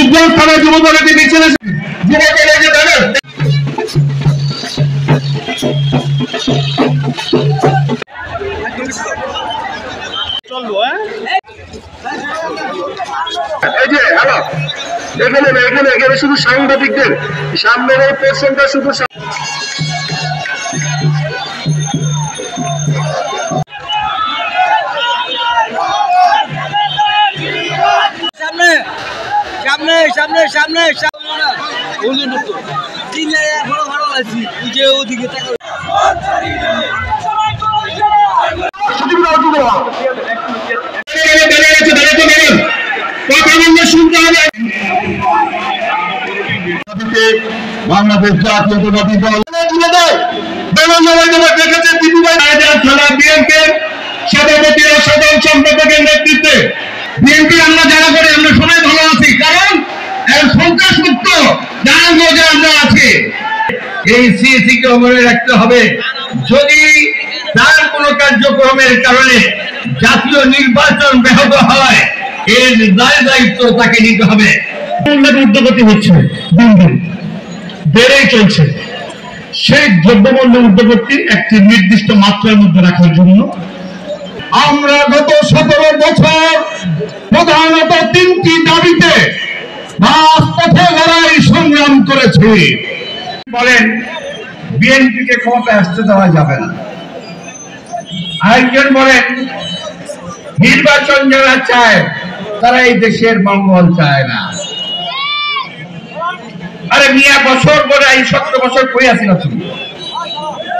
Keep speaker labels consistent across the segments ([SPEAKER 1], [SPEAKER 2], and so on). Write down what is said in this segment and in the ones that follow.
[SPEAKER 1] যুদ্ধস্থানে যুবদলটি মিছিল যুবকেরা যে জানেন এই যে হ্যালো এখানে শুধু সাংবাদিকদের সামনের এই পোর্শনটা শুধু
[SPEAKER 2] সামনে ভালো লাগছে যে ওদিকে
[SPEAKER 1] বাংলাদেশ জাতীয়তাবাদী দল দেখেছে দিদিভাই থানা বিএনপির সভাপতি ও সাধারণ সম্পাদকের নেতৃত্বে বিএনপি আমরা যারা করি আমরা সবাই ভালো আছি, কারণ সন্ত্রাসমুক্ত নারায়ণগঞ্জে আমরা আছি। এই সিএসি কে মনে রাখতে হবে, যদি তার কোন কার্যক্রমের কারণে জাতীয় নির্বাচন ব্যাহত হয় এর দায়িত্ব তাকে নিতে হবে। ঊর্ধ্বগতি হচ্ছে দিন দিন বেড়েই চলছে। সেই দ্রব্যমূল্যের ঊর্ধ্বগতি একটি নির্দিষ্ট মাত্রার মধ্যে রাখার জন্য আমরা গত 17 বছর প্রধানত 3টি দাবিতে রাজপথে লড়াই সংগ্রাম করেছি। বলেন বিএনপিকে ক্ষমতায় আসতে দেওয়া যাবে না, আরেকজন বলেন নির্বাচন যারা চায় তারা এই দেশের মঙ্গল চায় না। আরে মিয়া বছর পরে এই 17 বছর কই আসিল?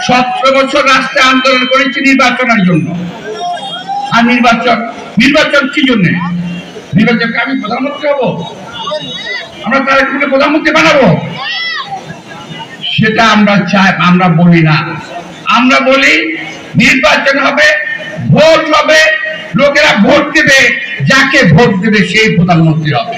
[SPEAKER 1] 17 বছর রাস্তায় আন্দোলন করেছি নির্বাচনের জন্য। আর নির্বাচন কি জন্য? নির্বাচনকে আমি প্রধানমন্ত্রী হবো, আমরা তার প্রধানমন্ত্রী বানাবো, সেটা আমরা চাই। আমরা বলি না, আমরা বলি নির্বাচন হবে, ভোট হবে, লোকেরা ভোট দেবে, যাকে ভোট দেবে সেই প্রধানমন্ত্রী হবে।